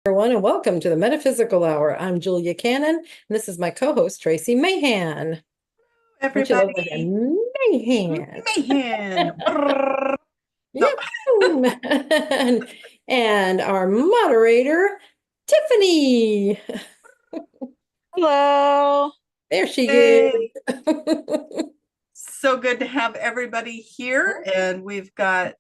Everyone, and welcome to the Metaphysical Hour. I'm Julia Cannon, and this is my co-host Tracie Mahan. Don't you love that? Everybody, Mahan. Mahan. Brrr. No, Yep. And our moderator, Tiffany. Hello. There she is. hey, so good to have everybody here, and we've got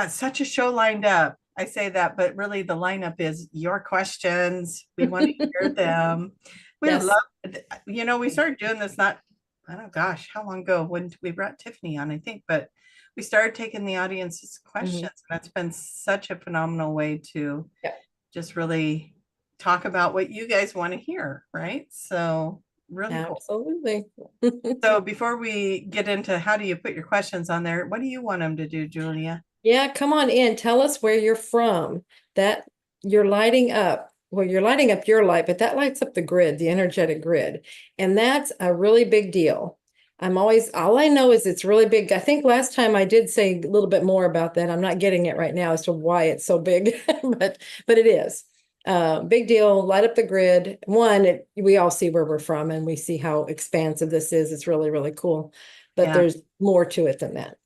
such a show lined up. I say that, but really the lineup is your questions. We want to hear them. We Yes. love, we started doing this not, I don't know, gosh, how long ago when we brought Tiffany on, I think, but we started taking the audience's questions. Mhm. And that's been such a phenomenal way to Yeah, just really talk about what you guys want to hear, right? So really cool. absolutely. So before we get into how do you put your questions on there, what do you want them to do, Julia? Yeah, come on in. Tell us where you're from. That you're lighting up. Well, you're lighting up your light, but that lights up the grid, the energetic grid. And that's a really big deal. All I know is it's really big. I think last time I did say a little bit more about that. I'm not getting it right now as to why it's so big, but it is. Big deal. Light up the grid. We all see where we're from and we see how expansive this is. It's really, really cool. But Yeah, there's more to it than that.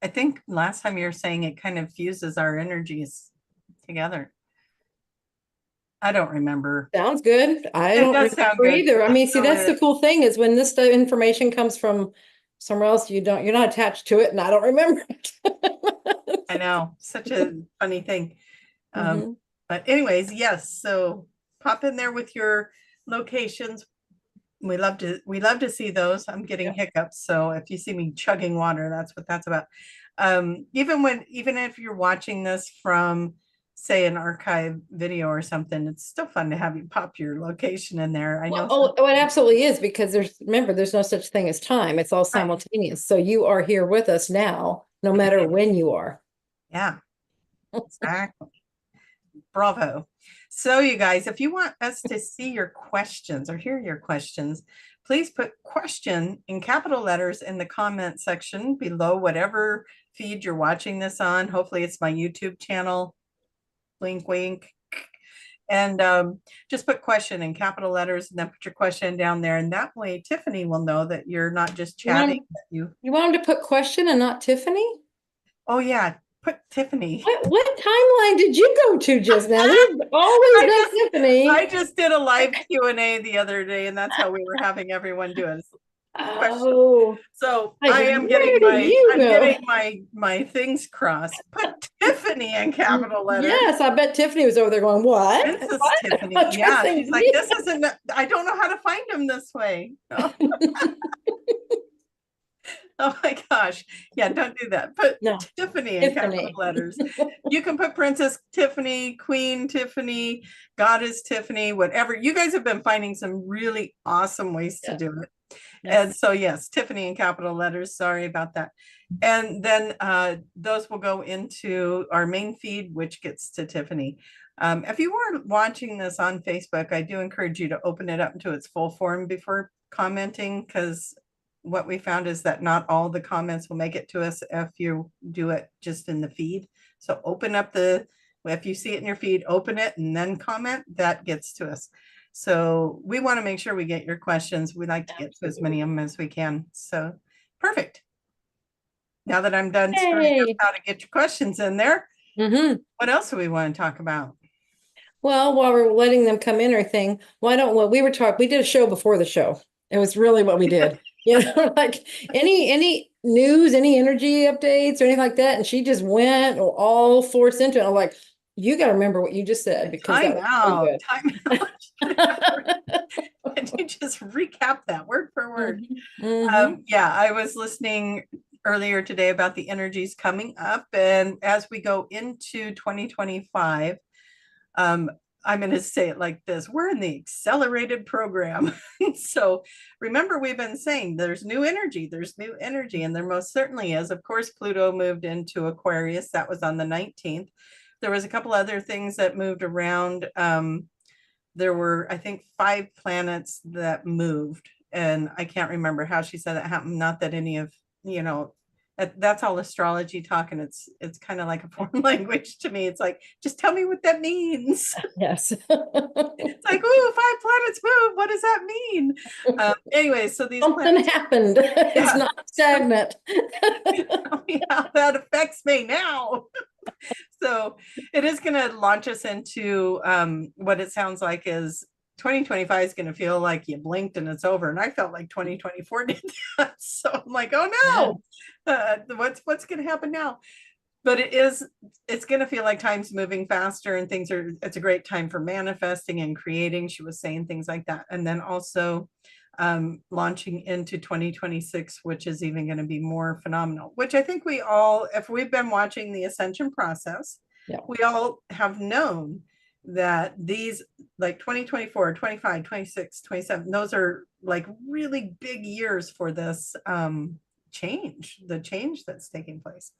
I think last time you were saying it kind of fuses our energies together. I don't remember. Sounds good. I It don't does sound remember good. either. I mean, see, So that's the it, cool thing is when this information comes from somewhere else, you're not attached to it, and I don't remember it. I know, such a funny thing. Um, Mhm. but anyways, yes. So pop in there with your locations. We love to see those. I'm getting Yeah. hiccups, so if you see me chugging water, that's what that's about. Even if you're watching this from, say, an archive video or something, it's still fun to have you pop your location in there. I know. Oh, it absolutely is because remember, there's no such thing as time. It's all Right. simultaneous. So you are here with us now, no matter when you are. Yeah, exactly. Bravo. So, you guys, if you want us to see your questions or hear your questions, please put question in capital letters in the comment section below whatever feed you're watching this on. Hopefully, it's my YouTube channel. Wink, wink. And just put question in capital letters and then put your question down there. And that way, Tiffany will know that you're not just You chatting. want you want him to put question and not Tiffany? Oh, yeah, put Tiffany. What timeline did you go to just now? We've always I done just Tiffany. I just did a live Q&A the other day, and that's how we were having everyone do it. Question. Oh, So like I am where did you getting go? my things crossed. Put Tiffany in capital letters. Yes, I bet Tiffany was over there going, what? Princess Tiffany. What? Yeah, Trusting she's like, me. this isn't, I don't know how to find him this way. Oh, oh my gosh. Yeah, don't do that. Put No, Tiffany in capital Tiffany. letters. You can put Princess Tiffany, Queen Tiffany, Goddess Tiffany, whatever. You guys have been finding some really awesome ways to Yes, do it. And yes. so, yes, Tiffany in capital letters. Sorry about that. And then those will go into our main feed, which gets to Tiffany. If you were watching this on Facebook, I do encourage you to open it up into its full form before commenting, because what we found is that not all the comments will make it to us if you do it just in the feed. So if you see it in your feed, open it and then comment, that gets to us. So we want to make sure we get your questions. We like to get to as many of them as we can. So perfect. Now that I'm done screwing up Hey. how to get your questions in there, Hmm. what else do we want to talk about? Well, while we're letting them come in or thing, why don't we did a show before the show. It was really what we did. You know, like any news, any energy updates or anything like that. And she just went all force into it. I'm like, you got to remember what you just said because that Time was so out. good. Time out. Can you just recap that word for word? Hmm. Yeah, I was listening earlier today about the energies coming up. And as we go into 2025, um, I'm going to say it like this: we're in the accelerated program. So remember, we've been saying there's new energy, and there most certainly is. Of course, Pluto moved into Aquarius. That was on the 19th. There was a couple other things that moved around. There were, I think, 5 planets that moved, and I can't remember how she said that happened. Not that any of, you know, That's all astrology talk, and it's kind of like a foreign language to me. It's like, just tell me what that means. Yes. It's like, oh, 5 planets move. What does that mean? Anyway, so these Something planets, happened. It's yeah. not stagnant. Tell me how that affects me now. So it is going to launch us into what it sounds like is 2025 is going to feel like you blinked and it's over. And I felt like 2024 did that. So I'm like, oh no, what's going to happen now? But it's going to feel like time's moving faster and it's a great time for manifesting and creating. She was saying things like that. And then also launching into 2026, which is even going to be more phenomenal, which I think we all, if we've been watching the ascension process, we all have known that these like 2024, 25, 26, 27, those are like really big years for this change, the change that's taking place.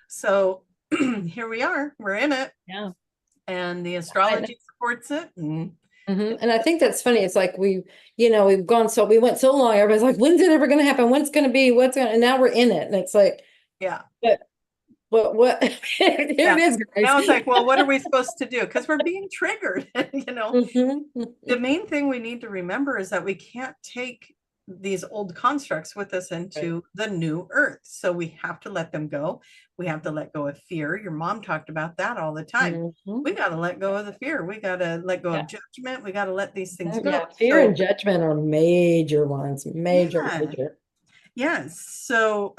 So here we are, we're in it. Yeah. And the astrology supports it. And I think that's funny. It's like we went so long. Everybody's like, when's it ever going to happen? When's going to be? And now we're in it. And it's like, yeah. What? Here it is, guys. Now it's like, well, what are we supposed to do? Because we're being triggered. The main thing we need to remember is that we can't take these old constructs with us into the new earth. So we have to let them go. We have to let go of fear. Your mom talked about that all the time. We got to let go of the fear. We got to let go of judgment. We got to let these things go. Yeah, fear and judgment are major ones. Major. Yes. So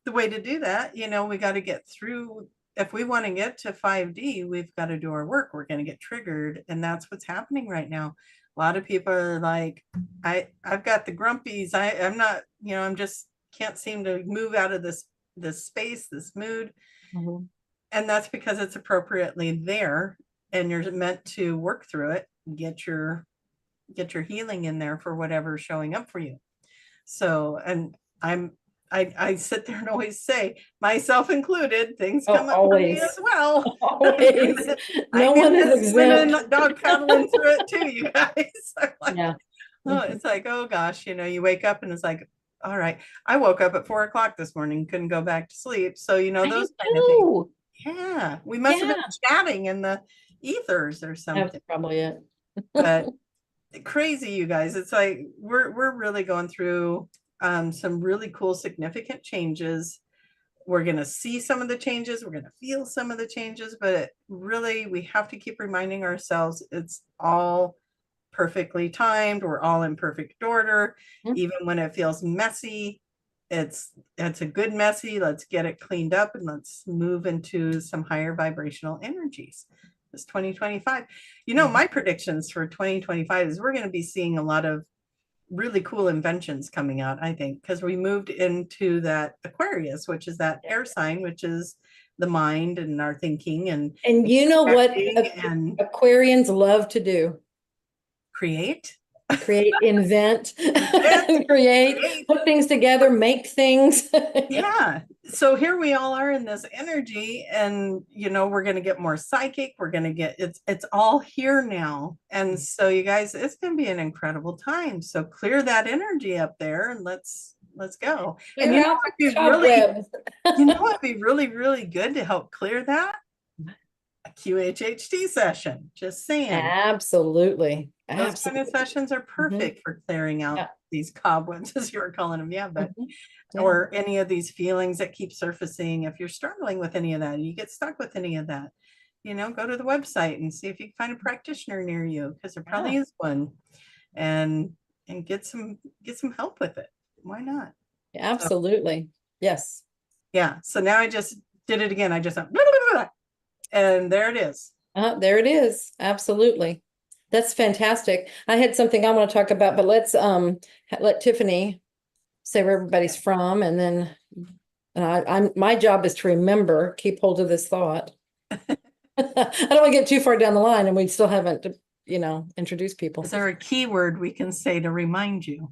the way to do that, we got to get through. If we want to get to 5D, we've got to do our work. We're going to get triggered. And that's what's happening right now. A lot of people are like, I've got the grumpies. I'm not, I'm just can't seem to move out of this space, this mood. And that's because it's appropriately there and you're meant to work through it, get your healing in there for whatever's showing up for you. So, and I sit there and always say, myself included, things come up for me as well. Always. No one is exempt. Dog paddling through it too, you guys. Like, it's like, oh gosh, you wake up and it's like, all right. I woke up at 4:00 this morning, couldn't go back to sleep. So, those kind of things. Yeah. We must have been chatting in the ethers or something. That's probably it. But crazy, you guys. It's like we're really going through some really cool, significant changes. We're going to see some of the changes. We're going to feel some of the changes, but really we have to keep reminding ourselves it's all perfectly timed. We're all in perfect order. Even when it feels messy, it's a good messy. Let's get it cleaned up and let's move into some higher vibrational energies. It's 2025. My predictions for 2025 is we're going to be seeing a lot of really cool inventions coming out, I think, because we moved into that Aquarius, which is that air sign, which is the mind and our thinking and you know what Aquarians love to do? Create, invent, create, put things together, make things. Yeah. So here we all are in this energy and, we're going to get more psychic. We're going to get, it's all here now. And so you guys, it's going to be an incredible time. So clear that energy up there and let's go. And it'd be really, really good to help clear that. A QHT session, just saying. Absolutely. Those kind of sessions are perfect for clearing out these cobwebs, as you were calling them. Yeah, but or any of these feelings that keep surfacing. If you're struggling with any of that, you get stuck with any of that, go to the website and see if you can find a practitioner near you, because there probably is one, and get some help with it. Why not? Absolutely. Yes. Yeah. So now I just did it again. I just went, and there it is. There it is. Absolutely. That's fantastic. I had something I want to talk about, but let's let Tiffany say where everybody's from, and then my job is to remember, keep hold of this thought. I don't want to get too far down the line, and we still haven't, introduced people. Is there a keyword we can say to remind you?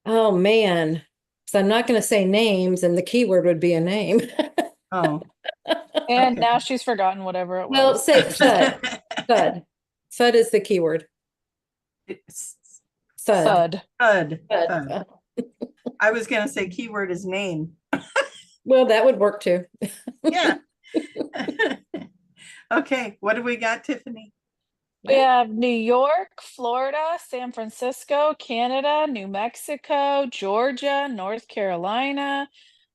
Oh man, so I'm not going to say names, and the keyword would be a name. Oh. And now she's forgotten whatever it was. Well, say FUD. FUD. FUD is the keyword. FUD. FUD. I was going to say keyword is name. Well, that would work too. Yeah. Okay. What do we got, Tiffany? We have New York, Florida, San Francisco, Canada, New Mexico, Georgia, North Carolina,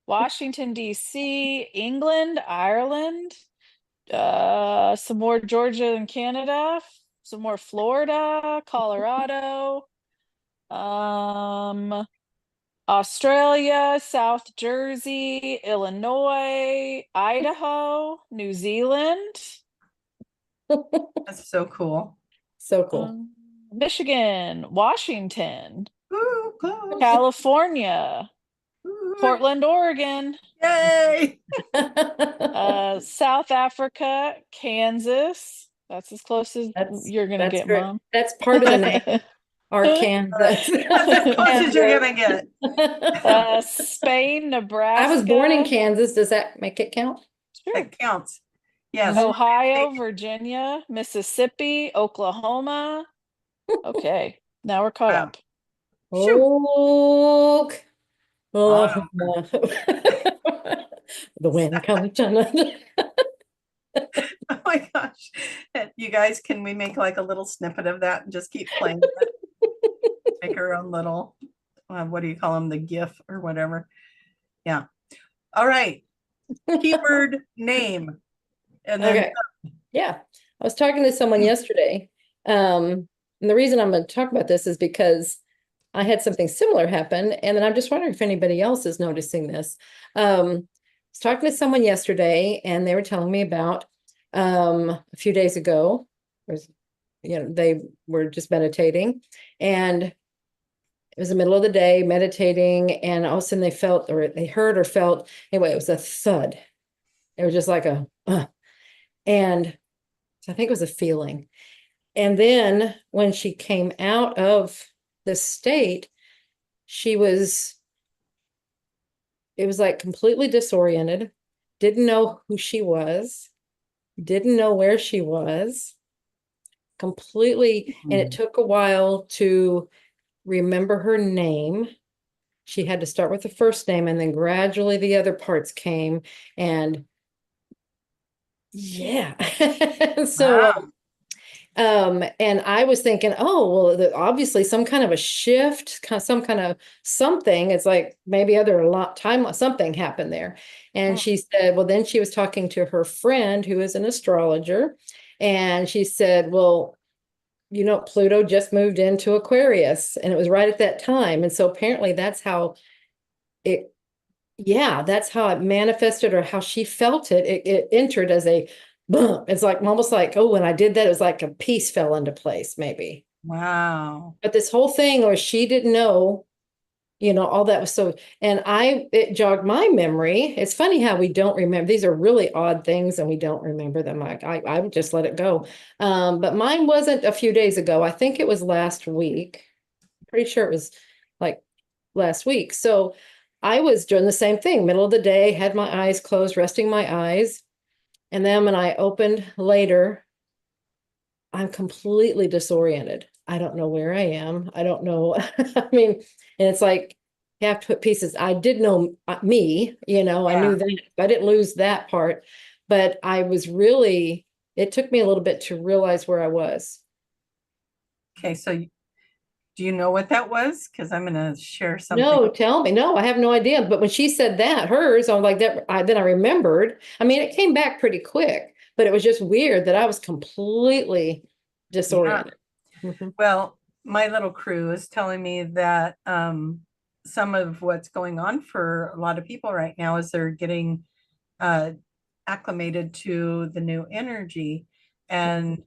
Washington, D.C., England, Ireland, some more Georgia and Canada, some more Florida, Colorado, Australia, South Jersey, Illinois, Idaho, New Zealand, That's so cool. So cool. Michigan, Washington, Ooh, close. California, Ooh, Portland, Oregon, yay. South Africa, Kansas. That's as close as you're gonna That's get, great. Mom. That's part of the name. Arkansas. That's as close as you're going to get. Spain, I was born in Nebraska. Kansas. Does that make it count? Sure. That counts. Yes. Ohio, Virginia, Mississippi, Oklahoma. Okay, now we're caught Wow. up. Oh, Wow. the wind comes. Oh my gosh. You guys, can we make like a little snippet of that and just keep playing it? Make our own little, what do you call them? The GIF or whatever. Yeah. All right. Keyword name. And then Okay. Yeah. I was talking to someone yesterday. And the reason I'm going to talk about this is because I had something similar happen. And then I'm just wondering if anybody else is noticing this. I was talking to someone yesterday and they were telling me about a few days ago, they were just meditating and it was the middle of the day meditating, and all of a sudden they felt, or they heard or felt, anyway, it was a thud. It was just like and so I think it was a feeling. And then when she came out of the state, it was like completely disoriented, didn't know who she was, didn't know where she was, completely, and it took a while to remember her name. She had to start with the first name and then gradually the other parts came, and yeah. So and I was thinking, oh, well, obviously some kind of a shift, some kind of something. It's like maybe a lot time something happened there. And she said, well, then she was talking to her friend who is an astrologer, and she said, well, Pluto just moved into Aquarius, and it was right at that time. And so apparently that's how it manifested, or how she felt it. It entered as a boom. It's like almost like, oh, when I did that, it was like a piece fell into place, maybe. wow. But this whole thing, or she didn't know, all that was so, and it jogged my memory. It's funny how we don't remember. These are really odd things and we don't remember them. Like I would just let it go. But mine wasn't a few days ago. I think it was last week. Pretty sure it was like last week. So I was doing the same thing, middle of the day, had my eyes closed, resting my eyes. And then when I opened later, I'm completely disoriented. I don't know where I am. I don't know. I mean, and it's like you have to put pieces. I did know me, I knew that. I didn't lose that part, but it took me a little bit to realize where I was. Okay, so do you know what that was? Because I'm going to share something. No, tell me. No, I have no idea. But when she said that, hers, I was like that. Then I remembered. I mean, it came back pretty quick, but it was just weird that I was completely disoriented. Yeah. Well, my little crew is telling me that some of what's going on for a lot of people right now is they're getting acclimated to the new energy, and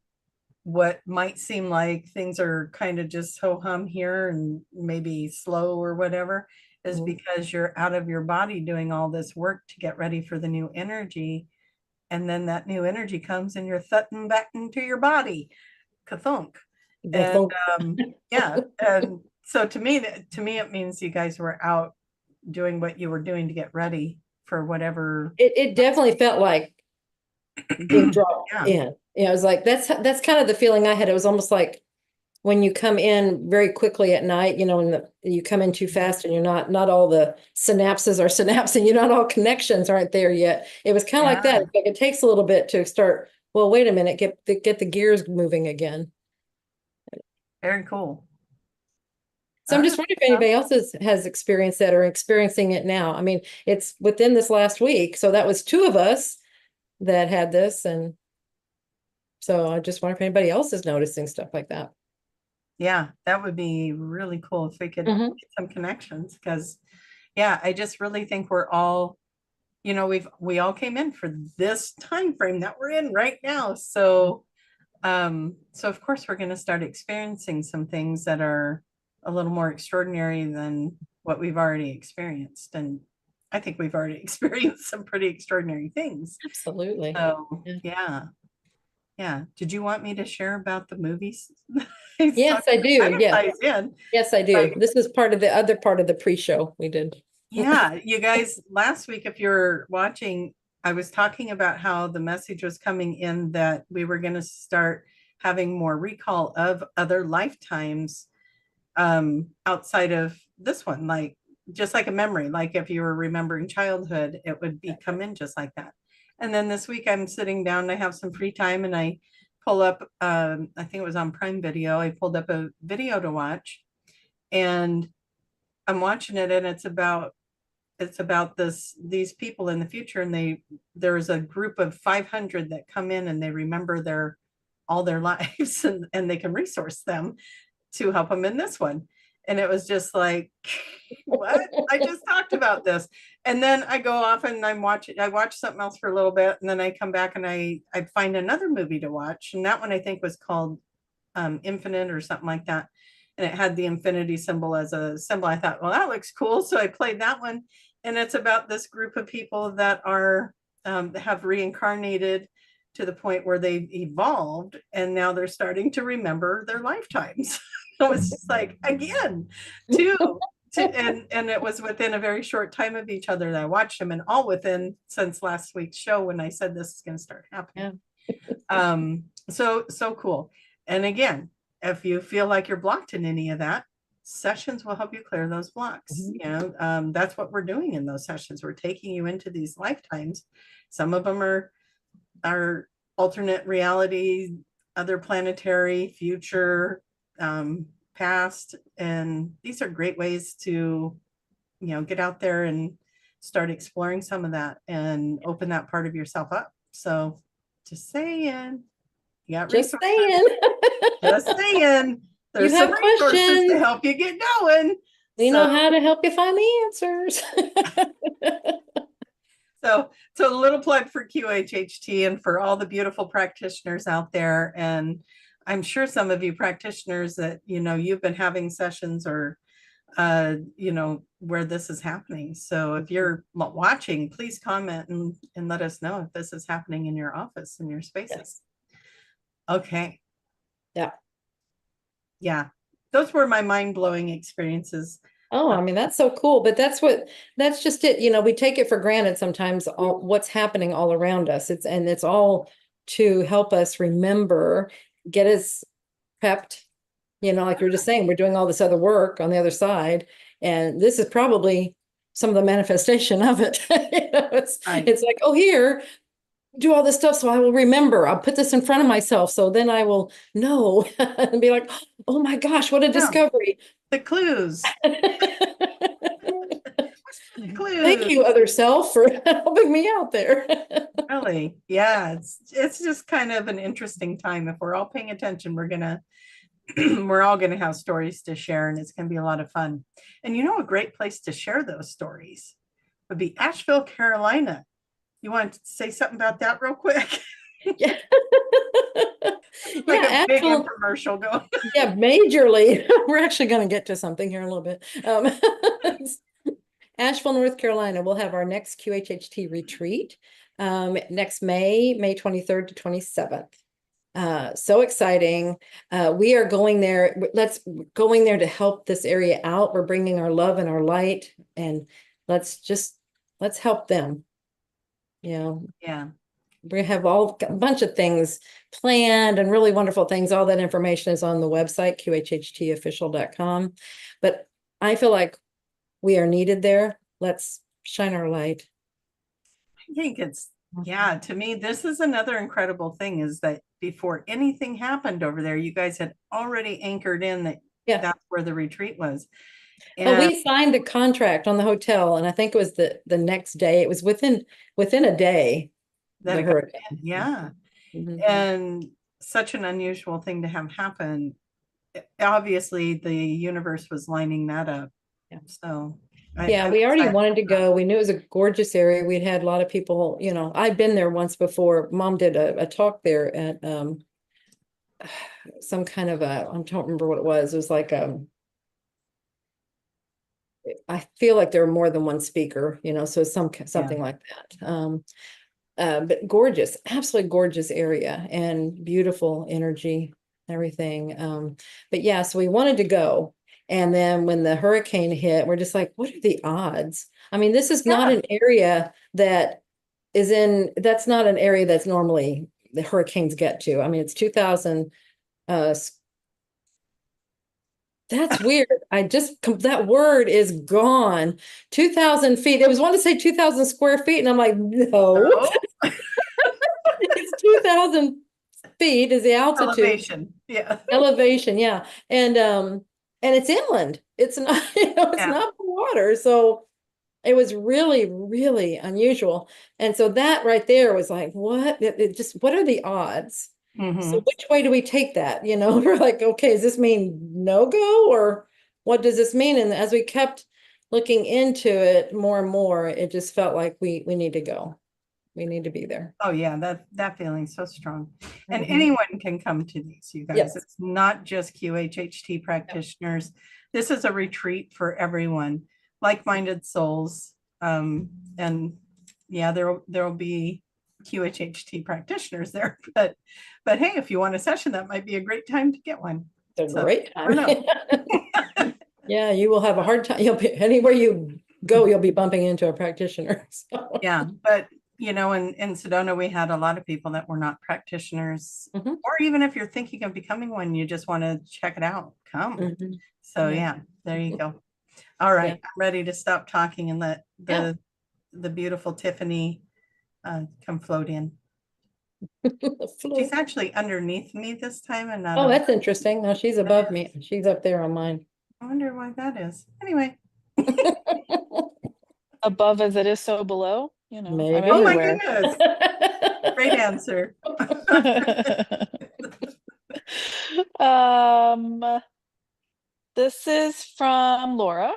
what might seem like things are kind of just ho-hum here and maybe slow or whatever is because you're out of your body doing all this work to get ready for the new energy. And then that new energy comes and you're thudding back into your body. Kathunk. And yeah. And so to me, it means you guys were out doing what you were doing to get ready for whatever. It definitely felt like being dropped in. It was like that's kind of the feeling I had. It was almost like when you come in very quickly at night, you know, and you come in too fast and you're not all the synapses are synapsing, you're not all connections aren't there yet. It was kind of like that. Yeah. It's like it takes a little bit to start, well, wait a minute, get the gears moving again. Very cool. So I'm just wondering if anybody else has experienced that or experiencing it now. I mean, it's within this last week. So that was 2 of us that had this. And so I just wonder if anybody else is noticing stuff like that. Yeah, that would be really cool if we could Mhm. get some connections, because yeah, I just really think we're all, you know, we all came in for this time frame that we're in right now. So so of course we're going to start experiencing some things that are a little more extraordinary than what we've already experienced. And I think we've already experienced some pretty extraordinary things. Absolutely. So Yeah. yeah. Yeah. Did you want me to share about the movies? Yes, I do. Kind of Yes. ties in. Yes, I do. Like, This is part of the other part of the pre-show we did. yeah, you guys, last week, if you're watching, I was talking about how the message was coming in that we were going to start having more recall of other lifetimes outside of this one, like just like a memory, like if you were remembering childhood, it would be come in just like that. And then this week I'm sitting down and I have some free time and I pull up, I think it was on Prime Video, I pulled up a video to watch and I'm watching it and it's about these people in the future, and there's a group of 500 that come in and they remember all their lives and they can resource them to help them in this one. And it was just like, what? I just talked about this. And then I go off and I watch something else for a little bit, and then I come back and I find another movie to watch. And that one I think was called Infinite or something like that. And it had the infinity symbol as a symbol. I thought, well, that looks cool. So I played that one. And it's about this group of people that are have reincarnated to the point where they've evolved and now they're starting to remember their lifetimes. So it's just like, again, and it was within a very short time of each other that I watched them, and all within since last week's show when I said this is going to start happening. Yeah. So cool. And again, if you feel like you're blocked in any of that, sessions will help you clear those blocks. Mhm. You know, that's what we're doing in those sessions. We're taking you into these lifetimes. Some of them are alternate reality, other planetary, future, past, and these are great ways to, you know, get out there and start exploring some of that and open that part of yourself up. So just saying, you got Just resources. saying. Just saying, there's You some have resources to questions. help you get going. We know how to help you find the answers. So a little plug for QHHT and for all the beautiful practitioners out there. And I'm sure some of you practitioners that, you know, you've been having sessions or, you know, where this is happening. So if you're watching, please comment and let us know if this is happening in your office, in your spaces. Yes. Okay. Yeah. Yeah. Those were my mind-blowing experiences. Oh, I mean, that's so cool. But that's just it. You know, we take it for granted sometimes what's happening all around us. It's all to help us remember, get us prepped. You know, like you were just saying, we're doing all this other work on the other side. And this is probably some of the manifestation of it. You know, it's like, oh, here, do all this stuff so I will remember. I'll put this in front of myself so then I will know and be like, oh my gosh, what a discovery. The clues. Clues. Thank you, other self, for helping me out there. Really, yeah, it's just kind of an interesting time. If we're all paying attention, we're all gonna have stories to share, and it's gonna be a lot of fun. And you know, a great place to share those stories would be Asheville, Carolina. You want to say something about that real quick? Yeah. Like Yeah, a big infomercial going. Yeah, majorly. We're actually going to get to something here in a little bit. Asheville, North Carolina, we'll have our next QHHT retreat next May 23rd to 27th. So exciting. We are going there. Going there to help this area out. We're bringing our love and our light, and let's help them. You know. Yeah. we have a bunch of things planned and really wonderful things. All that information is on the website, qhtofficial.com. But I feel like we are needed there. Let's shine our light. I think it's, yeah, to me, this is another incredible thing is that before anything happened over there, you guys had already anchored in that that's where the retreat was. Well, we signed a contract on the hotel, and I think it was the next day. It was within a day. The hurricane. Yeah. And such an unusual thing to have happen. Obviously, the universe was lining that up. Yeah. So we already wanted to go. We knew it was a gorgeous area. We'd had a lot of people, you know, I'd been there once before. Mom did a talk there at some kind of I don't remember what it was. It was like I feel like there were more than one speaker, you know, so something like that. But gorgeous, absolutely gorgeous area and beautiful energy, everything. But yeah, so we wanted to go. And then when the hurricane hit, we're just like, what are the odds? I mean, this is not an area that's not an area that's normally the hurricanes get to. I mean, it's 2,000, that's weird. That word is gone. 2,000 feet. It was wanting to say 2,000 square feet. And I'm like, no. It's 2,000 feet is the altitude. Elevation. Yeah. Elevation. Yeah. And it's inland. It's not, it's not water. So it was really, really unusual. And so that right there was like, what? What are the odds? So which way do we take that? You know, we're like, okay, does this mean no go, or what does this mean? And as we kept looking into it more and more, it just felt like we need to go. We need to be there. Oh yeah, that feeling's so strong. And anyone can come to these, you guys. Yes. It's not just QHHT practitioners. This is a retreat for everyone, like-minded souls. And yeah, there'll be QHHT practitioners there, but hey, if you want a session, that might be a great time to get one. It's a great time. Yeah, you will have a hard time. You'll be anywhere you go, you'll be bumping into a practitioner. So. Yeah, but you know, in Sedona, we had a lot of people that were not practitioners, or even if you're thinking of becoming one, you just want to check it out, come. So yeah, there you go. All right, I'm ready to stop talking and let the beautiful Tiffany come float in. She's actually underneath me this time and not. Oh, that's interesting. No, she's above me. She's up there on mine. I wonder why that is. Anyway. Above as it is so below, you know. Maybe. I'm oh my everywhere. goodness. Great answer. This is from Laura.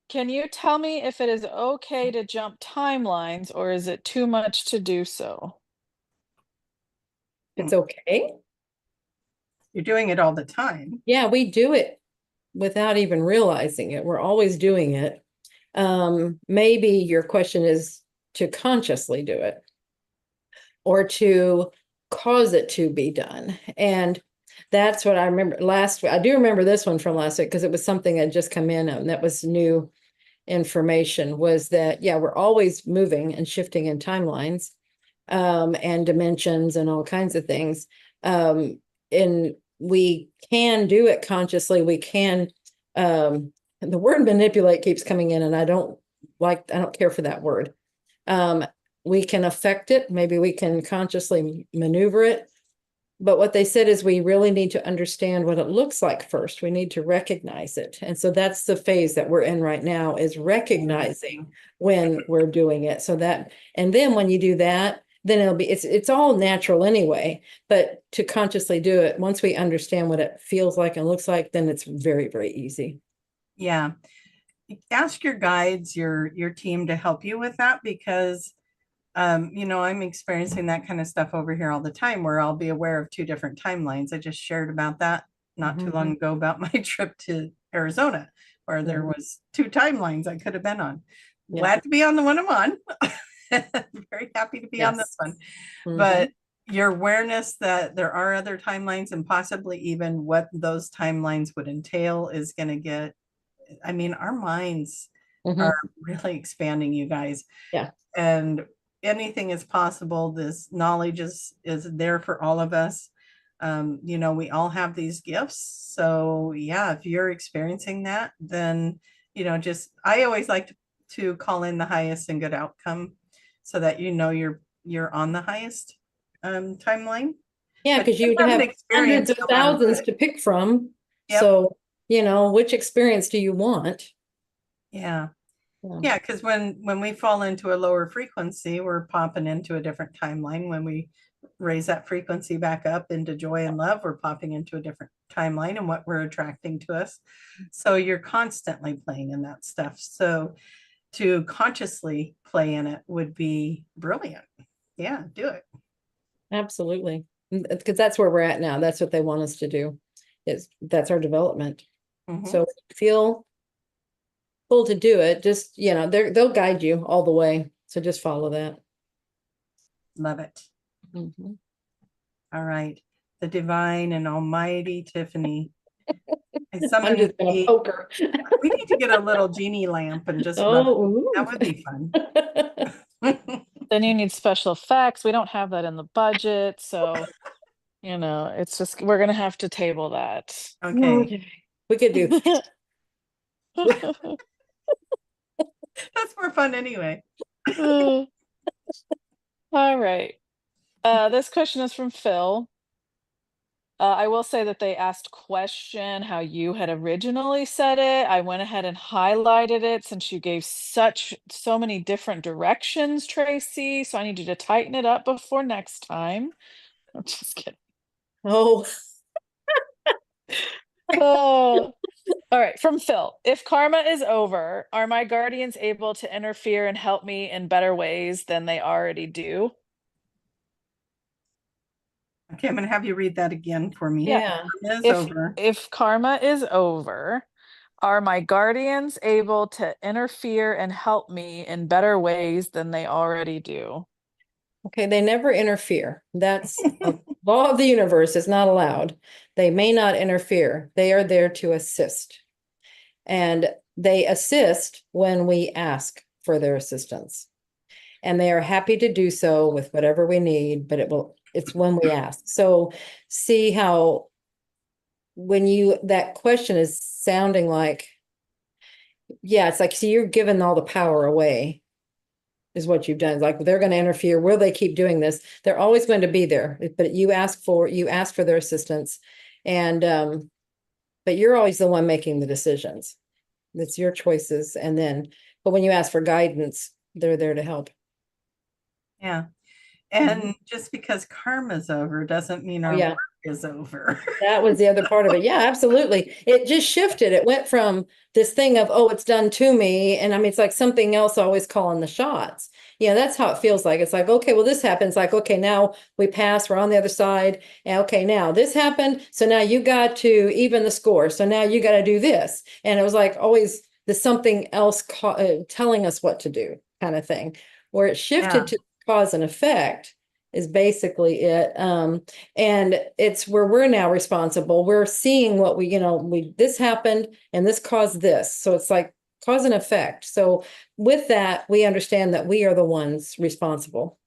Can you tell me if it is okay to jump timelines, or is it too much to do so? It's okay. You're doing it all the time. Yeah, we do it without even realizing it. We're always doing it. Maybe your question is to consciously do it or to cause it to be done. And that's what I remember I do remember this one from last week because it was something that had just come in and that was new information, was that, yeah, we're always moving and shifting in timelines and dimensions and all kinds of things. And we can do it consciously. We can, the word manipulate keeps coming in and I don't care for that word. We can affect it. Maybe we can consciously maneuver it. But what they said is we really need to understand what it looks like first. We need to recognize it. And so that's the phase that we're in right now, is recognizing when we're doing it. So that, and then when you do that, then it's all natural anyway, but to consciously do it, once we understand what it feels like and looks like, then it's very, very easy. Yeah. Ask your guides, your team to help you with that, because you know, I'm experiencing that kind of stuff over here all the time where I'll be aware of two different timelines. I just shared about that not too long ago about my trip to Arizona, where there was two timelines I could have been on. Glad to be on the one I'm on. Very happy to be on this one. But your awareness that there are other timelines and possibly even what those timelines would entail is going to get, I mean, our minds are really expanding, you guys. Yeah. And anything is possible. This knowledge is there for all of us. You know, we all have these gifts. So yeah, if you're experiencing that, then, you know, just, I always like to call in the highest and good outcome so that, you know, you're on the highest timeline. Yeah, But because you you would have an have hundreds experience of no matter thousands what. to pick from. Yep. So, you know, which experience do you want? Yeah. Yeah. Yeah, because when we fall into a lower frequency, we're popping into a different timeline. When we raise that frequency back up into joy and love, we're popping into a different timeline and what we're attracting to us. So you're constantly playing in that stuff. So to consciously play in it would be brilliant. Yeah, do it. Absolutely. Because that's where we're at now. That's what they want us to do. That's our development. Mhm. So if you feel pulled to do it, just, you know, they'll guide you all the way. So just follow that. Love it. Mhm. All right. The divine and almighty Tiffany. I I'm summon just gonna the, poke her. we need to get a little genie lamp and just rub it. Oh, That would be fun. Then you need special effects. We don't have that in the budget, so you know, it's just we're gonna have to table that. Okay. We could do. That's more fun anyway. All right. This question is from Phil. I will say that they asked question how you had originally said it. I went ahead and highlighted it since you gave so many different directions, Tracie. So I need you to tighten it up before next time. I'm just kidding. Oh, Oh, all right. From Phil. If karma is over, are my guardians able to interfere and help me in better ways than they already do? Okay, I'm gonna have you read that again for me. yeah. It's If over. if karma is over, are my guardians able to interfere and help me in better ways than they already do? Okay, they never interfere. That's a law of the universe. It's not allowed. They may not interfere. They are there to assist. And they assist when we ask for their assistance. And they are happy to do so with whatever we need, but it's when we ask. So see how that question is sounding like, yeah, it's like, see, you're giving all the power away, is what you've done. Like, they're going to interfere. Will they keep doing this? They're always going to be there, but you ask for their assistance. And but you're always the one making the decisions. It's your choices. But when you ask for guidance, they're there to help. Yeah. And just because karma's over doesn't mean our Yeah. work is over. That was the other part of it. Yeah, absolutely. It just shifted. It went from this thing of, oh, it's done to me. And I mean, it's like something else always calling the shots. Yeah, that's how it feels like. It's like, okay, well, this happens. Like, okay, now we pass, we're on the other side. And okay, now this happened. So now you got to even the score. So now you got to do this. And it was like always there's something else telling us what to do, kind of thing. Where it shifted to cause and effect is basically it. And it's where we're now responsible. We're seeing what this happened and this caused this. So it's like cause and effect. So with that, we understand that we are the ones responsible.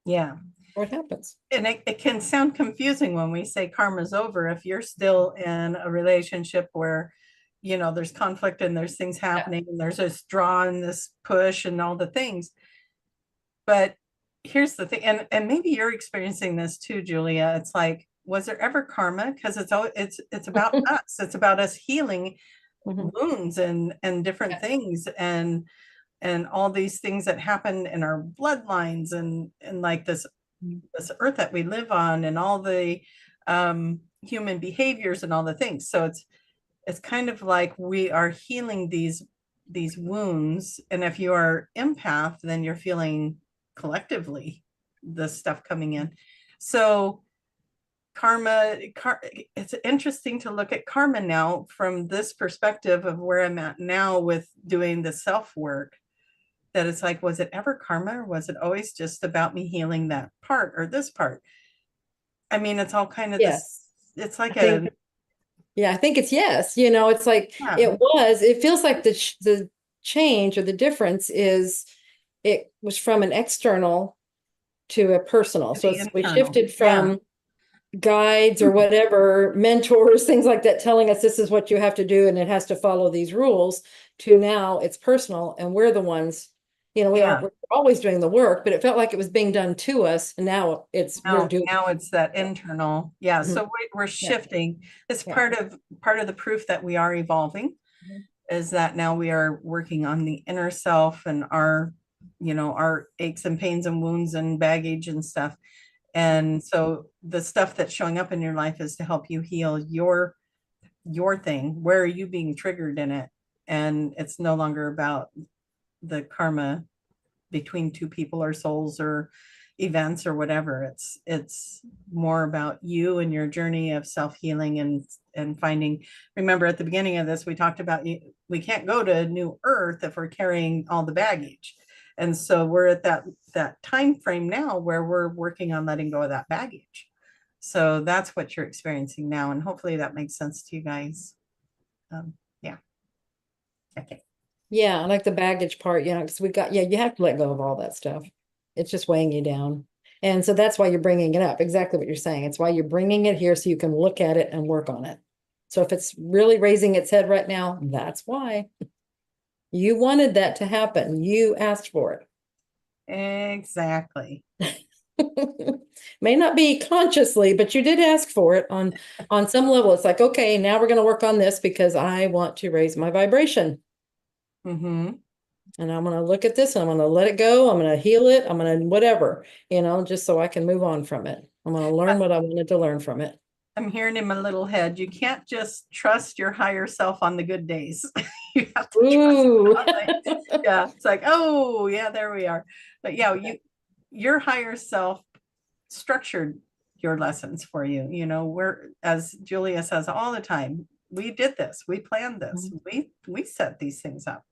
Yeah. For what happens. And it can sound confusing when we say karma's over if you're still in a relationship where, you know, there's conflict and there's things happening and there's this draw and this push and all the things. But here's the thing, and maybe you're experiencing this too, Julia. It's like, was there ever karma? Because it's about us. It's about us healing wounds and different things and all these things that happen in our bloodlines and like this earth that we live on and all the human behaviors and all the things. So it's kind of like we are healing these wounds. And if you are empath, then you're feeling collectively the stuff coming in. So it's interesting to look at karma now from this perspective of where I'm at now with doing the self work, that it's like, was it ever karma or was it always just about me healing that part or this part? I mean, it's all kind of this, it's like I think it's yes. You know, it's like it feels like the change or the difference is it was from an external to a personal. To So the we internal. shifted Yeah. from guides or whatever, mentors, things like that, telling us this is what you have to do and it has to follow these rules, to now it's personal and we're the ones, Yeah. we're always doing the work, but it felt like it was being done to us. And now we're doing. Now it's that internal. Yeah. Mhm. So we're Yeah. shifting. It's Yeah. part of the proof that we are evolving, Mhm. is that now we are working on the inner self and our aches and pains and wounds and baggage and stuff. And so the stuff that's showing up in your life is to help you heal your thing. Where are you being triggered in it? And it's no longer about the karma between two people or souls or events or whatever. It's more about you and your journey of self-healing and finding. Remember, at the beginning of this, we talked about we can't go to New Earth if we're carrying all the baggage. And so we're at that time frame now where we're working on letting go of that baggage. So that's what you're experiencing now, and hopefully that makes sense to you guys. Yeah. Okay. Yeah, I like the baggage part, because you have to let go of all that stuff. It's just weighing you down. And so that's why you're bringing it up. Exactly what you're saying. It's why you're bringing it here so you can look at it and work on it. So if it's really raising its head right now, that's why. You wanted that to happen. You asked for it. Exactly. May not be consciously, but you did ask for it on some level. It's like, okay, now we're going to work on this because I want to raise my vibration. Mm-hmm. And I'm going to look at this and I'm going to let it go. I'm going to heal it. I'm going to whatever, just so I can move on from it. I'm going to learn what I wanted to learn from it. I'm hearing in my little head, you can't just trust your higher self on the good days. You have to Ooh. yeah, it's like, oh yeah, there we are. But yeah, your higher self structured your lessons for you. We're, as Julia says all the time, we did this, we planned this, we set these things up.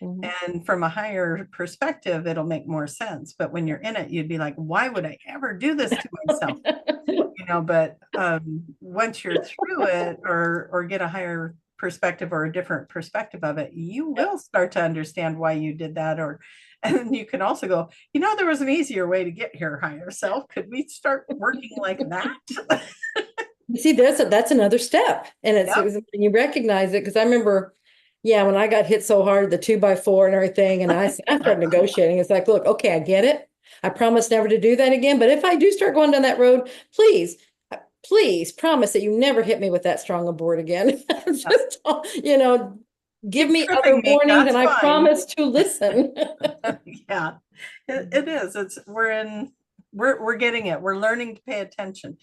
And from a higher perspective, it'll make more sense. But when you're in it, you'd be like, why would I ever do this to myself? But once you're through it, or get a higher perspective or a different perspective of it, you will start to understand why you did that. And you can also go, there was an easier way to get here, higher self. Could we start working like that? See, that's another step. And it's when you recognize it, because I remember, when I got hit so hard, the 2x4 and everything, and I started negotiating. It's like, look, okay, I get it. I promise never to do that again. But if I do start going down that road, please promise that you never hit me with that strong a board again. Just, give me other warnings, and I promise to listen. Yeah, it is. We're getting it. We're learning to pay attention.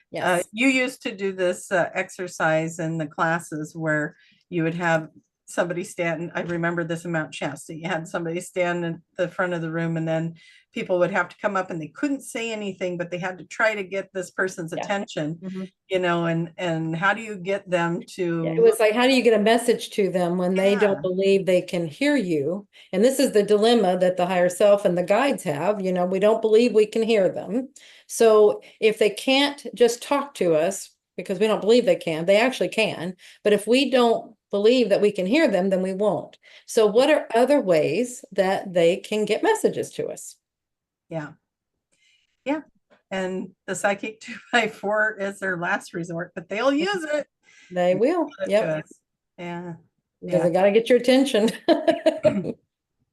Yes. You used to do this exercise in the classes where you would have somebody stand. I remember this in Mount Shasta. You had somebody stand in the front of the room, and then people would have to come up and they couldn't say anything, but they had to try to get this person's attention, and how do you get them to? It was like, how do you get a message to them when they don't believe they can hear you? And this is the dilemma that the higher self and the guides have. We don't believe we can hear them. So if they can't just talk to us because we don't believe they can, they actually can. But if we don't believe that we can hear them, then we won't. So what are other ways that they can get messages to us? Yeah. And the psychic 2x4 is their last resort, but they'll use it. They will. Yep. Yeah. Because they got to get your attention.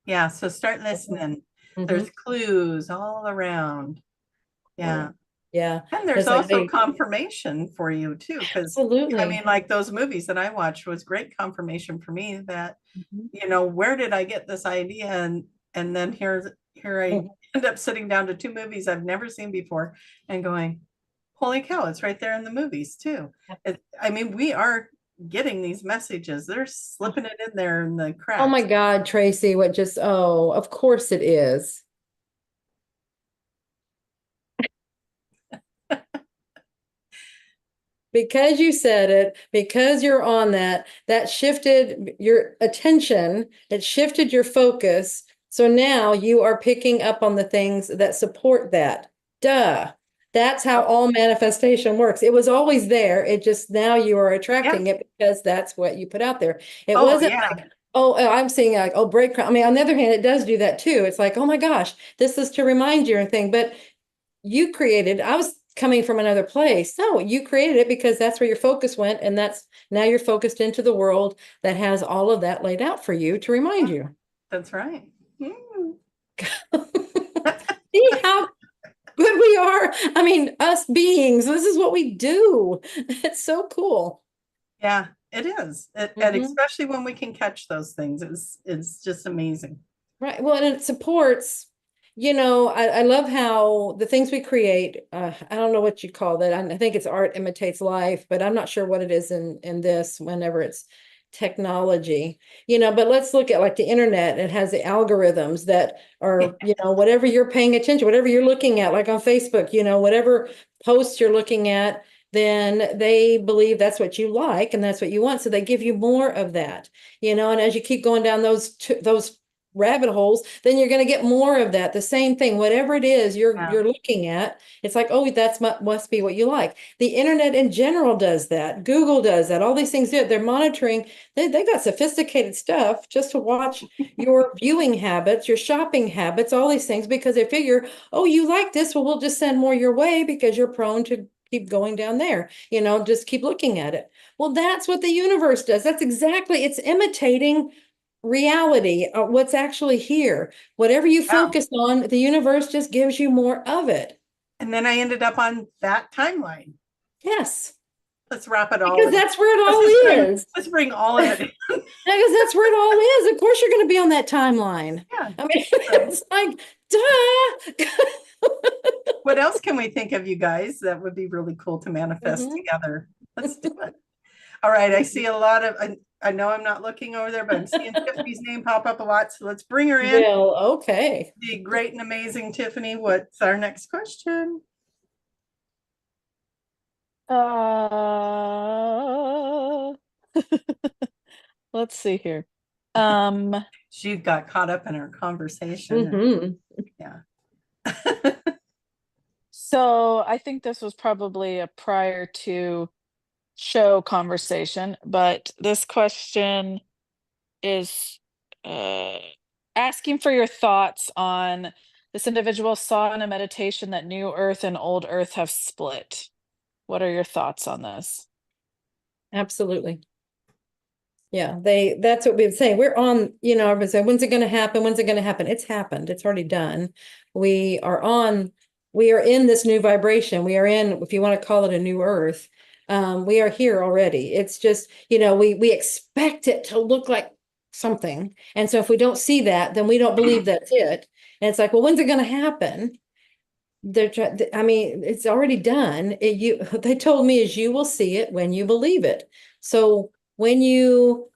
Yeah. So start listening. There's clues all around. Yeah. Yeah. And there's also confirmation for you too. Because I mean, like those movies that I watched was great confirmation for me that, where did I get this idea? And then here I end up sitting down to two movies I've never seen before and going, holy cow, it's right there in the movies too. I mean, we are getting these messages. They're slipping it in there in the cracks. Oh my God, Tracie, of course it is. Because you said it, because you're on that shifted your attention, it shifted your focus. So now you are picking up on the things that support that. Duh. That's how all manifestation works. It was always there. It just now you are attracting it because that's what you put out there. It wasn't like Oh, I'm seeing like, oh, breadcrumb. I mean, on the other hand, it does do that too. It's like, oh my gosh, this is to remind you and thing. But you created, I was coming from another place. No, you created it because that's where your focus went. And that's now you're focused into the world that has all of that laid out for you to remind you. That's right. Mm. See how good we are? I mean, us beings, this is what we do. It's so cool. Yeah, it is. And Mhm. especially when we can catch those things, it's just amazing. Right. Well, and it supports, I love how the things we create, I don't know what you call that. I think it's art imitates life, but I'm not sure what it is in this whenever it's technology, but let's look at like the internet. It has the algorithms that are, whatever you're paying attention, whatever you're looking at, like on Facebook, whatever posts you're looking at, then they believe that's what you like and that's what you want. So they give you more of that, and as you keep going down those rabbit holes, then you're going to get more of that. The same thing, whatever it is Yeah. you're looking at, it's like, oh, that's must be what you like. The internet in general does that. Google does that. All these things do it. They're monitoring. They got sophisticated stuff just to watch your viewing habits, your shopping habits, all these things, because they figure, oh, you like this, well, we'll just send more your way because you're prone to keep going down there, just keep looking at it. Well, that's what the universe does. That's exactly, it's imitating reality, what's actually here. Whatever you Yeah. focus on, the universe just gives you more of it. And then I ended up on that timeline. Yes, Let's wrap it all because in. that's where it Let's all just bring is. let's bring all of it in. Because that's where it all is. Of course, you're going to be on that timeline. Yeah. I mean, So it's like, duh. what else can we think of, you guys, that would be really cool to manifest Mhm. together? Let's do it. All right. I see a lot of, I know I'm not looking over there, but I'm seeing Tiffany's name pop up a lot. So let's bring her in. Well, okay. The great and amazing Tiffany. What's our next question? Uh, let's see here. Um, She got caught up in our conversation. Hmm. Yeah. so I think this was probably a prior to show conversation, but this question is asking for your thoughts on this individual saw in a meditation that New Earth and Old Earth have split. What are your thoughts on this? Absolutely. Yeah, that's what we've been saying. We're on, everyone's saying, when's it going to happen? When's it going to happen? It's happened. It's already done. We are on, we are in this new vibration. We are in, if you want to call it a new earth, we are here already. It's just, we expect it to look like something. And so if we don't see that, then we don't believe that's it. And it's like, well, when's it going to happen? I mean, it's already done. They told me is you will see it when you believe it. So when you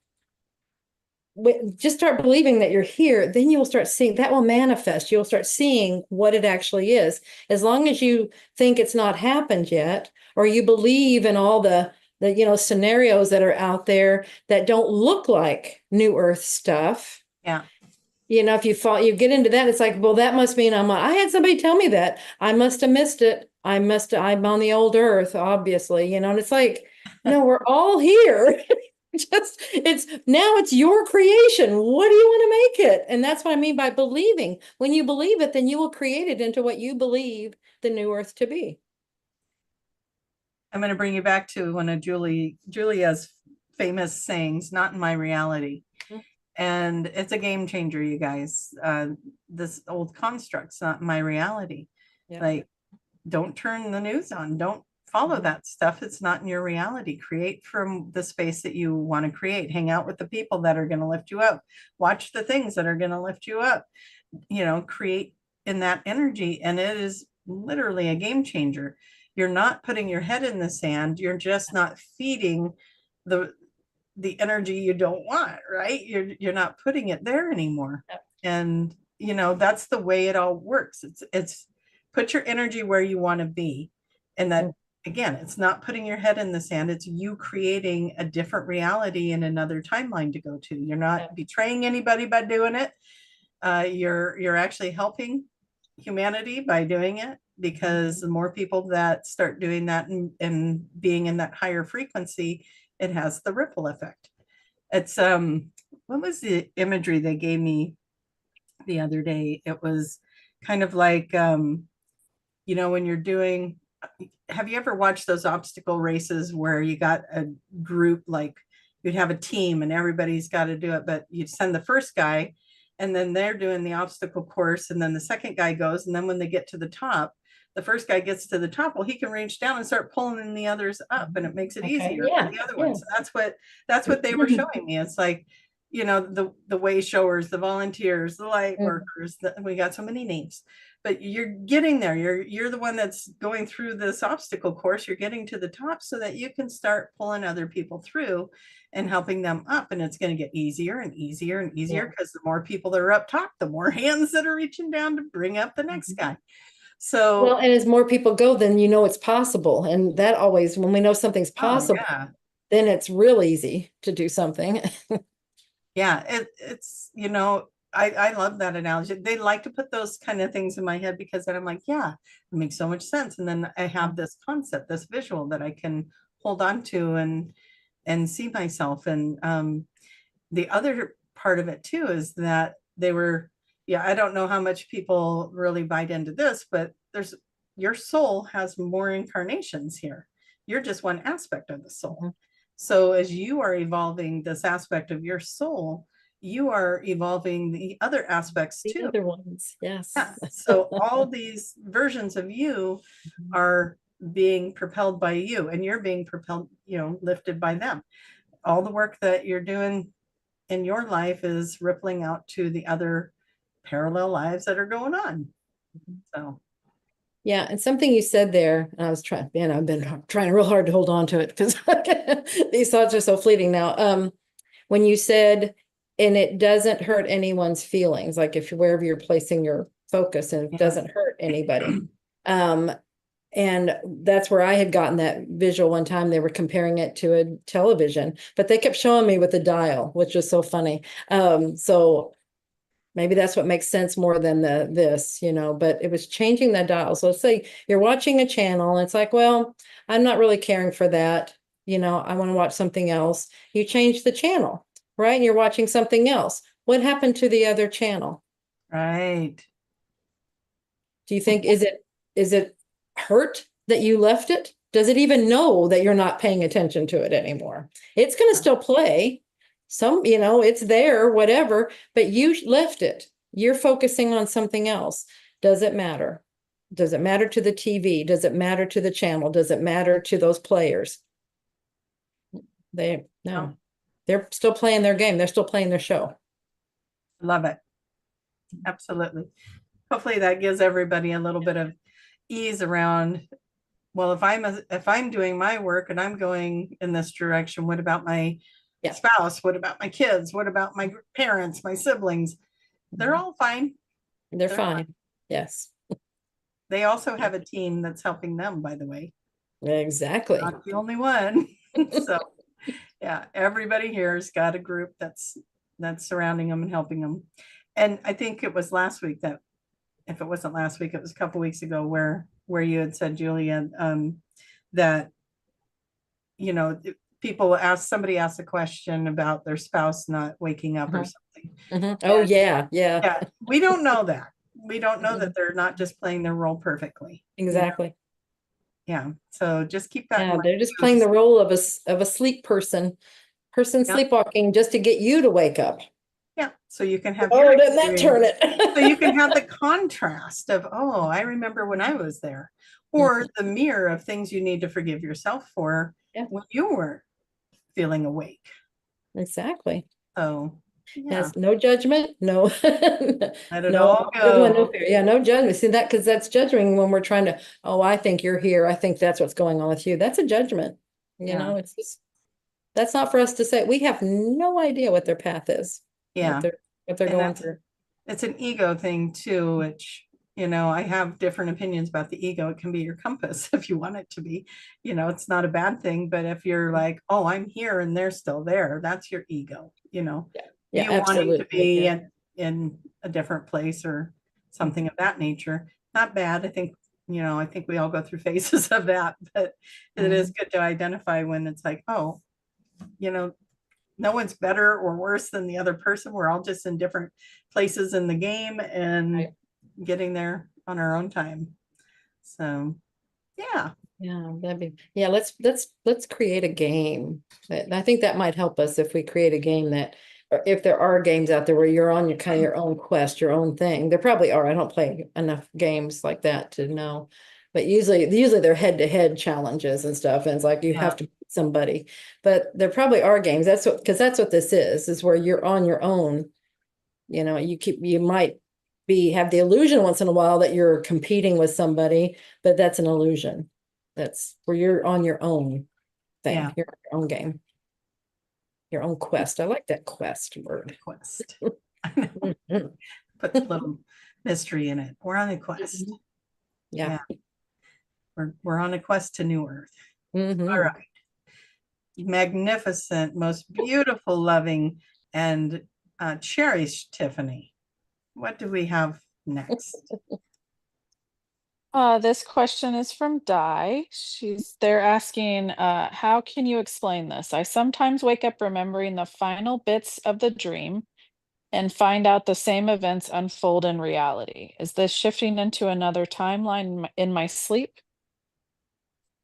just start believing that you're here, then you'll start seeing that will manifest. You'll start seeing what it actually is. As long as you think it's not happened yet, or you believe in all the scenarios that are out there that don't look like New Earth stuff. Yeah. If you get into that, it's like, well, that must mean I had somebody tell me that. I must have missed it. I'm on the old earth, obviously, and it's like, no, we're all here. It's your creation. What do you want to make it? And that's what I mean by believing. When you believe it, then you will create it into what you believe the new earth to be. I'm going to bring you back to one of Julia's famous sayings, not in my reality. And it's a game changer, you guys. This old construct's not in my reality. Yeah. Like, don't turn the news on. Don't follow that stuff. It's not in your reality. Create from the space that you want to create. Hang out with the people that are going to lift you up. Watch the things that are going to lift you up. Create in that energy. And it is literally a game changer. You're not putting your head in the sand. You're just not feeding the energy you don't want, right? You're not putting it there anymore. And that's the way it all works. It's put your energy where you want to be. And that again, it's not putting your head in the sand. It's you creating a different reality and another timeline to go to. You're not betraying anybody by doing it. You're actually helping humanity by doing it, because the more people that start doing that and being in that higher frequency, it has the ripple effect. It's what was the imagery they gave me the other day? It was kind of like, you know, when you're doing, have you ever watched those obstacle races where you got a group, like you'd have a team and everybody's got to do it, but you'd send the first guy and then they're doing the obstacle course, and then the second guy goes, and then when they get to the top, the first guy gets to the top, well, he can reach down and start pulling the others up, and it makes it easier Yeah. for the other ones. So that's what they were showing me. It's like, you know, the way showers, the volunteers, the light workers, we got so many names, but you're getting there. You're the one that's going through this obstacle course. You're getting to the top so that you can start pulling other people through and helping them up. And it's going to get easier and easier and easier, because the more people that are up top, the more hands that are reaching down to bring up the next guy. So, well, and as more people go, then you know it's possible. And that always, when we know something's possible, then it's real easy to do something. Yeah, it's, you know, I love that analogy. They like to put those kind of things in my head, because then I'm like, yeah, it makes so much sense. And then I have this concept, this visual that I can hold on to and see myself. And the other part of it too is that they were, yeah, I don't know how much people really bite into this, but your soul has more incarnations here. You're just one aspect of the soul. So as you are evolving this aspect of your soul, you are evolving the other aspects too. The other ones, yes. Yeah. So all these versions of you are being propelled by you, and you're being propelled, you know, lifted by them. All the work that you're doing in your life is rippling out to the other parallel lives that are going on. So yeah, and something you said there, and I was trying, man, I've been trying real hard to hold on to it, because these thoughts are so fleeting now. When you said, and it doesn't hurt anyone's feelings, like if wherever you're placing your focus, and it doesn't hurt anybody. And that's where I had gotten that visual one time. They were comparing it to a television, but they kept showing me with the dial, which was so funny. So maybe that's what makes sense more than this, you know, but it was changing the dial. So let's say you're watching a channel and it's like, well, I'm not really caring for that. You know, I want to watch something else. You change the channel, right? And you're watching something else. What happened to the other channel? right. Do you think, is it hurt that you left it? Does it even know that you're not paying attention to it anymore? It's going to still play. Some, you know, it's there, whatever, but you left it. You're focusing on something else. Does it matter? Does it matter to the TV? Does it matter to the channel? Does it matter to those players? No, they're still playing their game. They're still playing their show. Love it. Absolutely. Hopefully that gives everybody a little bit of ease around, well, if I'm doing my work and I'm going in this direction, what about my spouse? What about my kids? What about my parents, my siblings? They're all fine. They're fine. Yes. They also have a team that's helping them, by the way. Exactly. Not the only one. So yeah, everybody here has got a group that's surrounding them and helping them. And I think it was last week that, if it wasn't last week, it was a couple weeks ago where you had said, Julia, that, you know, somebody asked a question about their spouse not waking up or something. Oh, yeah. We don't know that. We don't know that they're not just playing their role perfectly. Exactly. You know? Yeah. So just keep that in mind. They're just playing the role of a sleep person sleepwalking just to get you to wake up. Yeah. So you can have didn't that turn it? So you can have the contrast of, oh, I remember when I was there, or the mirror of things you need to forgive yourself for when you were feeling awake. Exactly. Oh, yeah. Yes, no judgment, no, Let it all go. No fear. Yeah, no judgment. See that, because that's judging when we're trying to, oh, I think you're here. I think that's what's going on with you. That's a judgment. You know, it's just, that's not for us to say. We have no idea what their path is. Yeah. What they're going through. It's an ego thing too, which, you know, I have different opinions about the ego. It can be your compass if you want it to be, you know, it's not a bad thing, but if you're like, oh, I'm here and they're still there, that's your ego, you know. Yeah, you absolutely. wanting to be in a different place or something of that nature. Not bad. I think, you know, I think we all go through phases of that, but it is good to identify when it's like, oh, you know, no one's better or worse than the other person. We're all just in different places in the game and Right. getting there on our own time. So, yeah. Yeah, yeah, let's create a game. I think that might help us if we create a game that, or if there are games out there where you're on your kind of your own quest, your own thing. There probably are. I don't play enough games like that to know. But usually they're head-to-head challenges and stuff, and it's like you have to beat somebody. But there probably are games. Because that's what this is where you're on your own. You know, you might have the illusion once in a while that you're competing with somebody, but that's an illusion. That's where you're on your own thing, Yeah. your own game, your own quest. I like that quest word. Quest. I know. Mhm. Put a little mystery in it. We're on a quest. Yeah. We're on a quest to New Earth. Mhm. All right. Magnificent, most beautiful, loving, and cherished Tiffany. What do we have next? This question is from Di. They're asking, how can you explain this? I sometimes wake up remembering the final bits of the dream and find out the same events unfold in reality. Is this shifting into another timeline in my sleep?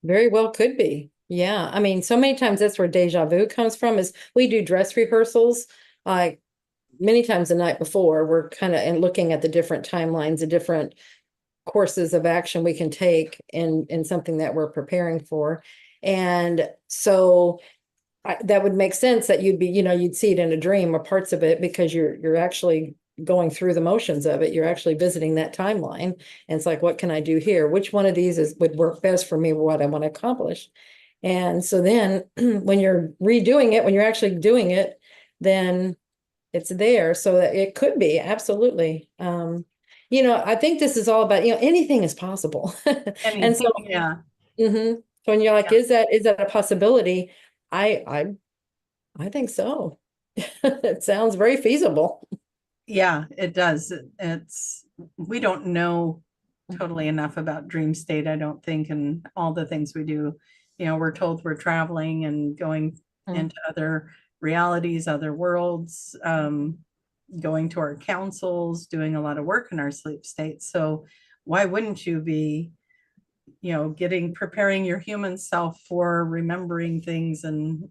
Very well could be. Yeah. I mean, so many times that's where deja vu comes from is we do dress rehearsals like many times the night before. We're kind of looking at the different timelines, the different courses of action we can take in something that we're preparing for. And so that would make sense that you'd see it in a dream or parts of it because you're actually going through the motions of it. You're actually visiting that timeline. And it's like, what can I do here? Which one of these would work best for me, what I want to accomplish? And so then when you're redoing it, when you're actually doing it, then it's there. So that it could be absolutely. I think this is all about, anything is possible. And so, Yeah. so when you're like, Yeah. is that a possibility? I think so. It sounds very feasible. Yeah, it does. We don't know totally enough about dream state, I don't think, and all the things we do. We're told we're traveling and going into other realities, other worlds, going to our councils, doing a lot of work in our sleep state. So why wouldn't you be, preparing your human self for remembering things and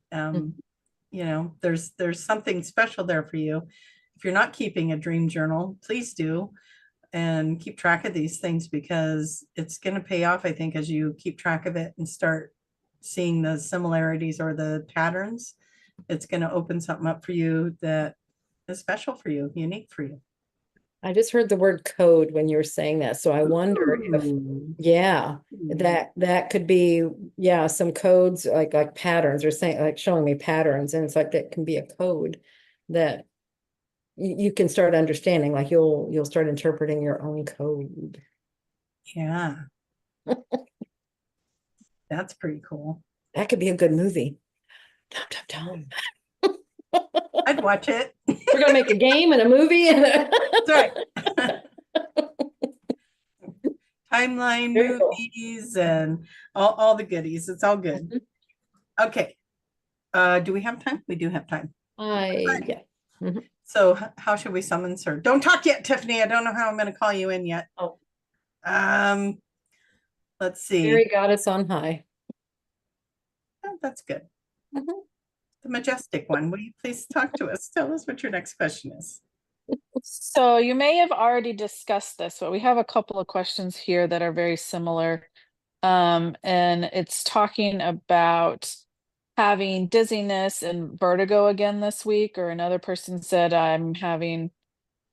there's something special there for you. If you're not keeping a dream journal, please do and keep track of these things because it's going to pay off, I think, as you keep track of it and start seeing the similarities or the patterns. It's going to open something up for you that is special for you, unique for you. I just heard the word code when you were saying that. So I wonder if, yeah, that could be, yeah, some codes like patterns or saying like showing me patterns. And it's like that can be a code that you can start understanding, like you'll start interpreting your own code. Yeah. That's pretty cool. That could be a good movie. I'd watch it. We're gonna make a game and a movie and That's right. Timeline Very cool. movies and all the goodies. It's all good. Okay. Do we have time? We do have time. Yeah. Mhm. So how should we summon her? Don't talk yet, Tiffany. I don't know how I'm going to call you in yet. Oh, Let's see. Fairy goddess on high. Oh, that's good. Mhm. The majestic one. Will you please talk to us? Tell us what your next question is. So you may have already discussed this, but we have a couple of questions here that are very similar. And it's talking about having dizziness and vertigo again this week, or another person said, I'm having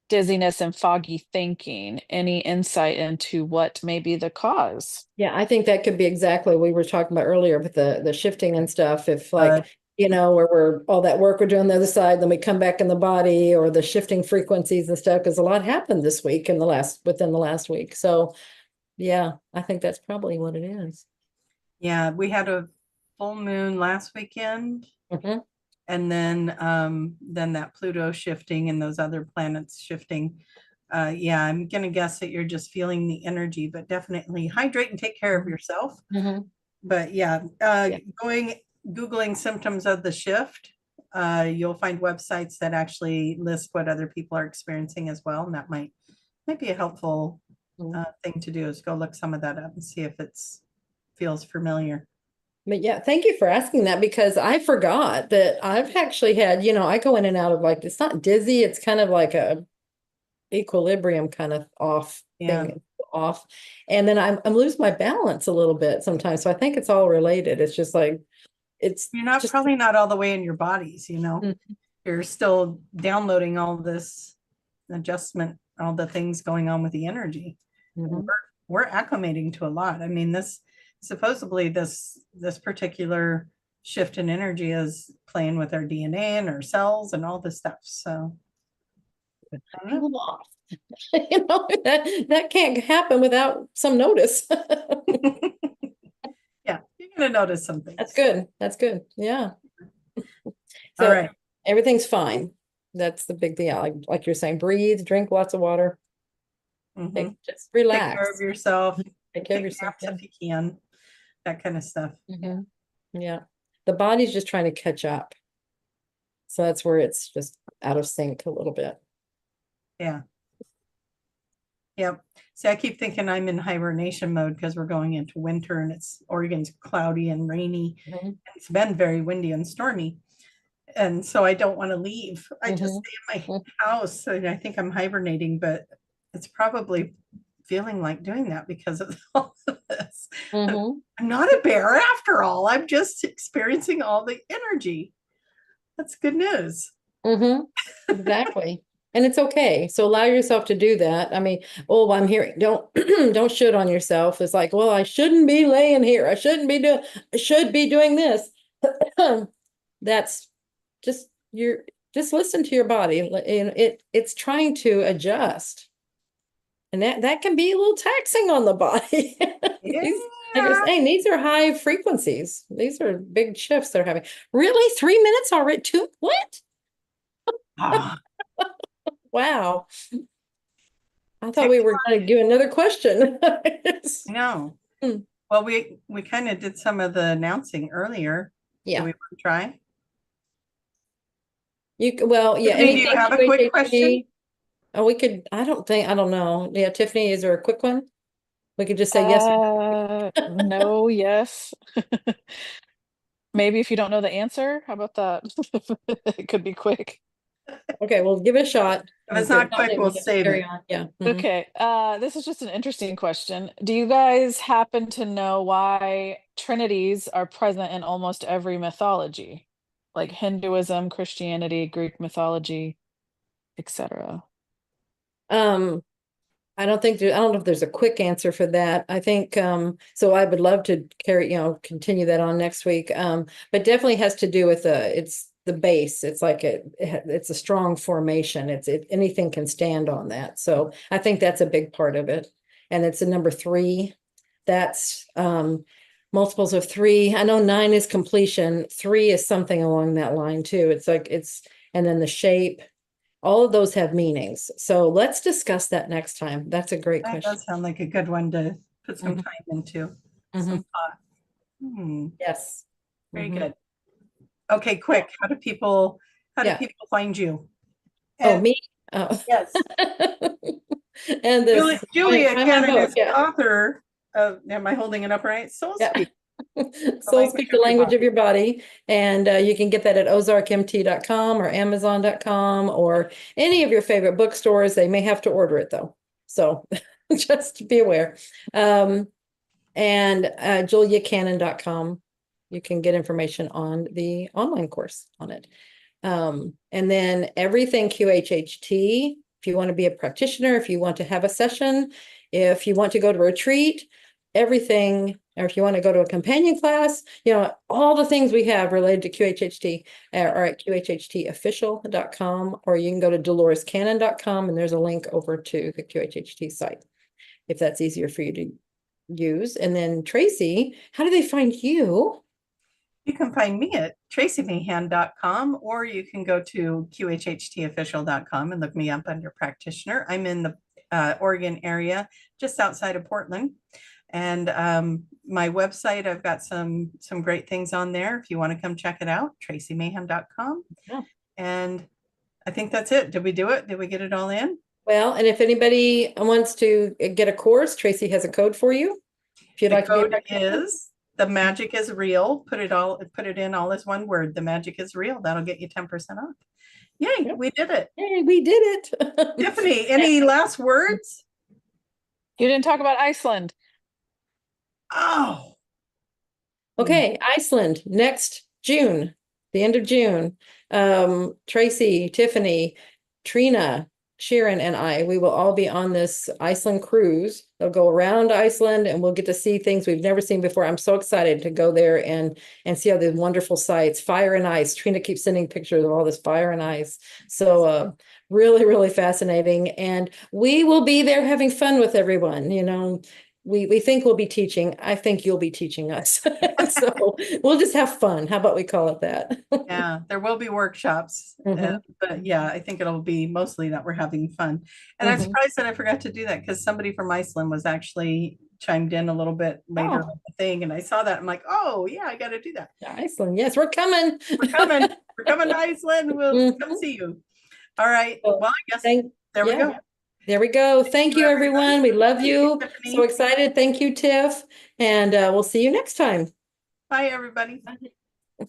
dizziness and foggy thinking. Any insight into what may be the cause? Yeah, I think that could be exactly what we were talking about earlier with the shifting and stuff. If like, where we're all that work we're doing on the other side, then we come back in the body or the shifting frequencies and stuff, because a lot happened this week within the last week. So yeah, I think that's probably what it is. Yeah, we had a full moon last weekend. And then that Pluto shifting and those other planets shifting. Yeah, I'm gonna guess that you're just feeling the energy, but definitely hydrate and take care of yourself. But yeah, Googling symptoms of the shift, you'll find websites that actually list what other people are experiencing as well. And that might be a helpful thing to do, is go look some of that up and see if it's feels familiar. But yeah, thank you for asking that, because I forgot that I've actually had, I go in and out of, like, it's not dizzy, it's kind of like a equilibrium kind of off thing, off. And then I'm losing my balance a little bit sometimes. So I think it's all related. It's just like, You're probably not all the way in your bodies, You're still downloading all this adjustment, all the things going on with the energy. We're acclimating to a lot. I mean, supposedly this particular shift in energy is playing with our DNA and our cells and all this stuff. So that can't happen without some notice. yeah, you're gonna notice something. That's good. That's good. Yeah. So all right, everything's fine. That's the big thing. Like you're saying, breathe, drink lots of water. Just relax. Take care of yourself. Take care of yourself if you can. That kind of stuff. Yeah. The body's just trying to catch up. So that's where it's just out of sync a little bit. Yeah. Yep. See, I keep thinking I'm in hibernation mode because we're going into winter and Oregon's cloudy and rainy. It's been very windy and stormy. And so I don't want to leave. I just stay in my house, and I think I'm hibernating, but it's probably feeling like doing that because of all of this. I'm not a bear after all. I'm just experiencing all the energy. That's good news. Exactly. And it's okay. So allow yourself to do that. I mean, I'm hearing, don't should on yourself. It's like, well, I shouldn't be laying here. I should be doing this. That's just listen to your body. And it's trying to adjust. And that can be a little taxing on the body. These are high frequencies. These are big shifts they're having. Really? 3 minutes already? What? Wow. I thought we were going to do another question. No. Well, we kind of did some of the announcing earlier. Yeah. Do we want to try? Tiffany, do you have a quick question? Oh, we could, I don't know. Yeah, Tiffany, is there a quick one? We could just say yes. No, yes. Maybe if you don't know the answer, how about that? It could be quick. Okay, well, give it a shot. If it's not quick, we'll save it. Yeah. Okay. This is just an interesting question. Do you guys happen to know why trinities are present in almost every mythology? Like Hinduism, Christianity, Greek mythology, etc. I don't know if there's a quick answer for that. I think so I would love to continue that on next week. But definitely has to do with it's the base. It's like it's a strong formation. Anything can stand on that. So I think that's a big part of it. And it's a number 3. That's multiples of 3. I know 9 is completion. 3 is something along that line too. And then the shape. All of those have meanings. So let's discuss that next time. That's a great question. That does sound like a good one to put some time into. Some thought. Yes. Very good. Okay, quick. How do people find you? Me? Oh. Yes. And this Julia Cannon is author of, am I holding it up right? Soul Speak. Soul Speak, the language of your body. And you can get that at ozarkmt.com or amazon.com or any of your favorite bookstores. They may have to order it though. So just be aware. And juliacannon.com. You can get information on the online course on it. And then everything QHHT, if you want to be a practitioner, if you want to have a session, if you want to go to a retreat, everything, or if you want to go to a companion class, all the things we have related to QHHT are at QHHTofficial.com, or you can go to dolorescannon.com and there's a link over to the QHHT site, if that's easier for you to use. And then Tracie, how do they find you? You can find me at traciemahan.com, or you can go to QHHTofficial.com and look me up under practitioner. I'm in the Oregon area, just outside of Portland. And my website, I've got some great things on there. If you want to come check it out, traciemahan.com. Yeah. And I think that's it. Did we do it? Did we get it all in? Well, and if anybody wants to get a course, Tracie has a code for you. If you'd The like to be code a participant. is the magic is real. Put it in all as one word. The magic is real. That'll get you 10% off. Yay, Yep. we did it. Hey, we did it. Tiffany, any last words? You didn't talk about Iceland. Oh, Okay, Iceland next June, the end of June. Tracie, Tiffany, Trina, Sharon, and we will all be on this Iceland cruise. They'll go around Iceland and we'll get to see things we've never seen before. I'm so excited to go there and see all these wonderful sights. Fire and ice. Trina keeps sending pictures of all this fire and ice. So really, really fascinating. And we will be there having fun with everyone, you know. We think we'll be teaching. I think you'll be teaching us. So we'll just have fun. How about we call it that? yeah, there will be workshops, but yeah, I think it'll be mostly that we're having fun. And I'm surprised that I forgot to do that because somebody from Iceland was actually chimed in a little bit later on the thing, and I saw that. I'm like, oh yeah, I got to do that. Iceland, yes, we're coming. We're coming. We're coming to Iceland. We'll come see you. All right. Well, I guess there we go. There we go. Thank you, everyone. We love you. So excited. Thank you, Tiff. And we'll see you next time. Bye, everybody. Bye.